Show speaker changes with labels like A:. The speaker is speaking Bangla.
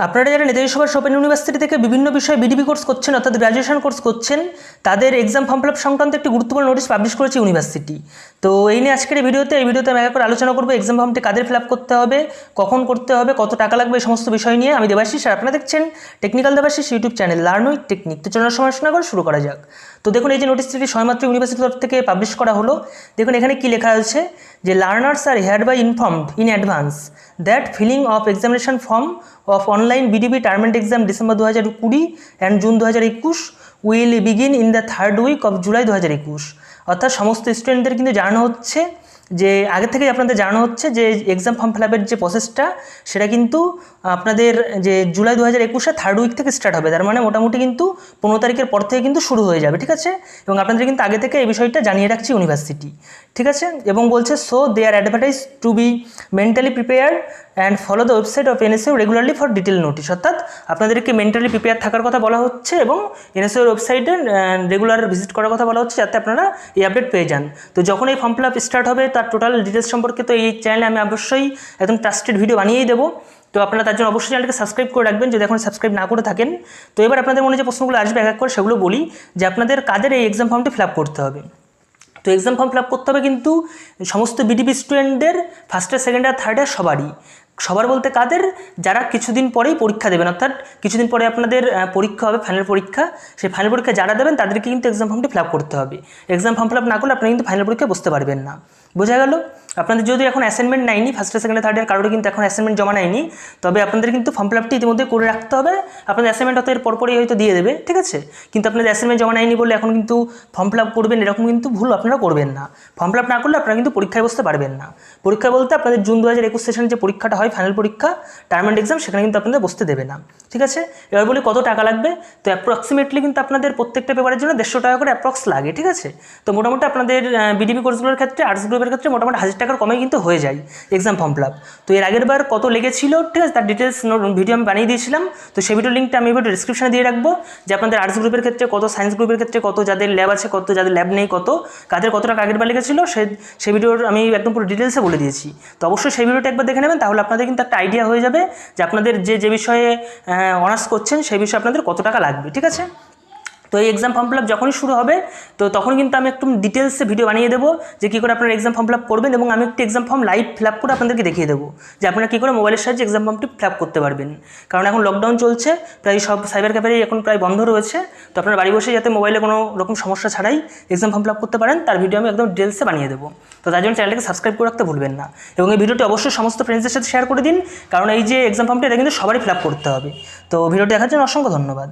A: আপনারা যারা নেতাজি সুভাষ ওপেন ইউনিভার্সিটি থেকে বিভিন্ন বিষয়ে বিডিবি কোর্স করছেন অর্থাৎ গ্র্যাজুয়েশন কোর্স করছেন তাদের এক্সাম ফর্ম ফিল আপ সংক্রান্ত একটি গুরুত্বপূর্ণ নোটিশ পাবলিশ করেছে ইউনিভার্সিটি। তো এই নিয়ে আজকের এই ভিডিওতে আমি এক করে আলোচনা করবো এক্সাম ফর্মটি কাদের ফিল আপ করতে হবে, কখন করতে হবে, কত টাকা লাগবে, এই সমস্ত বিষয় নিয়ে। আমি দেবাশিস আর আপনারা দেখছেন technical Debashis YouTube channel learn with technique. তো চলুন সমালোচনা করে শুরু করা যাক। তো দেখুন, এই যে নোটিশটি সবেমাত্র ইউনিভার্সিটির তরফ থেকে পাবলিশ করা হলো। দেখুন এখানে কি লেখা আছে যে learners are hereby informed in advance that filling of examination form of online BDB term exam December 2020 and June 2021 will begin in the third week of July 2021। অর্থাৎ সমস্ত স্টুডেন্টদের কিন্তু জানানো হচ্ছে যে আগে থেকেই আপনাদের জানানো হচ্ছে যে এক্সাম ফর্ম ফিল আপের যে প্রসেসটা সেটা কিন্তু আপনাদের যে জুলাই 2021 থার্ড উইক থেকে স্টার্ট হবে। তার মানে মোটামুটি কিন্তু 15 তারিখের পর থেকে কিন্তু শুরু হয়ে যাবে, ঠিক আছে। এবং আপনাদের কিন্তু আগে থেকে এই বিষয়টা জানিয়ে রাখছি ইউনিভার্সিটি, ঠিক আছে। এবং বলছে so they are advertised to be mentally prepared and follow the website of NSOU regularly for detail notice. অর্থাৎ আপনাদেরকে মেন্টালি প্রিপেয়ার থাকার কথা বলা হচ্ছে এবং NSOU ওয়েবসাইটে রেগুলার ভিজিট করার কথা বলা হচ্ছে যাতে আপনারা এই আপডেট পেয়ে যান। তো যখন এই ফর্ম ফিল আপ স্টার্ট হবে তার টোটাল ডিটেলস সম্পর্কে তো এই চ্যানেলে আমি অবশ্যই একদম ট্রাস্টেড ভিডিও বানিয়েই দেবো। তো আপনারা তার জন্য অবশ্যই চ্যানেলকে সাবস্ক্রাইব করে রাখবেন যদি এখন সাবস্ক্রাইব না করে থাকেন। তো এবার আপনাদের মনে যে প্রশ্নগুলো আসবে এক এক করে সেগুলো বলি যে আপনাদের কাদের এই এক্সাম ফর্মটি ফিল আপ করতে হবে। তো এক্সাম ফর্ম ফিল আপ করতে হবে কিন্তু সমস্ত বিডিবি স্টুডেন্টদের first year, second year, third year সবার বলতে কাদের, যারা কিছুদিন পরেই পরীক্ষা দেবেন। অর্থাৎ কিছুদিন পরে আপনাদের পরীক্ষা হবে, ফাইনাল পরীক্ষা। সেই ফাইনাল পরীক্ষা যারা দেবেন তাদেরকে কিন্তু এক্সাম ফর্মটি ফিল আপ করতে হবে। এক্সাম ফর্ম ফিল আপ না করলে আপনারা কিন্তু ফাইনাল পরীক্ষায় বসতে পারবেন না। বোঝা গেল? আপনাদের যদি এখন অ্যাসাইনমেন্ট নেয়নি, first year, second year, third year কারোর কিন্তু এখন অ্যাসাইনমেন্ট জমা নেয়নি, তবে আপনাদের কিন্তু ফর্ম ফিল আপটি ইতিমধ্যে করে রাখতে হবে। আপনাদের অ্যাসাইনমেন্ট হয়তো এর পরপরই হয়তো দিয়ে দেবে, ঠিক আছে। কিন্তু আপনাদের অ্যাসাইনমেন্ট জমা নেয়নি বলে এখন কিন্তু ফর্ম ফিল আপ করবেন এরকম কিন্তু ভুল আপনারা করবেন না। ফর্ম ফিল আপ না করলে আপনারা কিন্তু পরীক্ষায় বসতে পারবেন না। পরীক্ষা বলতে আপনাদের জুন 2021 সেশনে যে পরীক্ষাটা হয় ফাইনাল পরীক্ষা, টার্ম অ্যান্ড এক্সাম, সেখানে কিন্তু আপনাদের বসতে দেবে না, ঠিক আছে। এবার বলি কত টাকা লাগবে। তো অ্যাপ্রক্সিমেটলি কিন্তু আপনাদের প্রত্যেকটা পেপারের জন্য 150 টাকা করে অ্যাপ্রক্স লাগে, ঠিক আছে। তো মোটামুটি আপনাদের বিডিবি কোর্সগুলোর ক্ষেত্রে, আর্টস গ্রুপের ক্ষেত্রে মোটামুটি 1000 টাকার কমে কিন্তু হয়ে যায় এক্সাম ফর্ম ফিল আপ। তো এর আগের বার কত লেগেছিল, ঠিক আছে, তার ডিটেলস ভিডিও আমি বানিয়ে দিয়েছিলাম। তো সেই ভিডিও লিঙ্কটা আমি ভিডিও ডিসক্রিপশনে দিয়ে রাখবো যে আপনাদের আর্টস গ্রুপের ক্ষেত্রে কত, সায়েন্স গ্রুপের ক্ষেত্রে কত, যাদের ল্যাব আছে কত, যাদের ল্যাব নেই কত, কাদের কত টাকা আগের বার লেগেছিল সেই ভিডিওর আমি একদম পুরো ডিটেলসে বলে দিয়েছি। তো অবশ্যই সেই ভিডিওটা একবার দেখে নেবেন, তাহলে আপনাদের কিন্তু একটা আইডিয়া হয়ে যাবে যে আপনাদের যে বিষয়ে অনার্স করছেন সেই বিষয়ে আপনাদের কত টাকা লাগবে, ঠিক আছে। তো এই এক্সাম ফর্ম ফিল আপ যখনই শুরু হবে তো তখন কিন্তু আমি একটু ডিটেলসে ভিডিও বানিয়ে দেবো যে কী করে আপনারা এক্সাম ফর্ম ফিল আপ করবেন, এবং আমি একটি exam form live fill up করে আপনাদেরকে দেখিয়ে দেবো যে আপনারা কী করে মোবাইলের সাহায্যে এক্সাম ফর্মটি ফিল আপ করতে পারবেন। কারণ এখন লকডাউন চলছে, প্রায় সব সাইবার ক্যাফেই এখন প্রায় বন্ধ রয়েছে। তো আপনারা বাড়ি বসে যাতে মোবাইলে কোনো রকম সমস্যা ছাড়াই এক্সাম ফর্ম ফিল আপ করতে পারেন তার ভিডিও আমি একদম ডিটেলসে বানিয়ে দেবো। তো তার জন্য চ্যানেলটাকে সাবস্ক্রাইব করে রাখতে ভুলবেন না, এবং এই ভিডিওটি অবশ্যই সমস্ত ফ্রেন্ডসদের সাথে শেয়ার করে দিন, কারণ এই যে এক্সাম ফর্মটি এটা কিন্তু সবারই ফিল আপ করতে হবে। তো ভিডিওটি দেখার জন্য অসংখ্য ধন্যবাদ।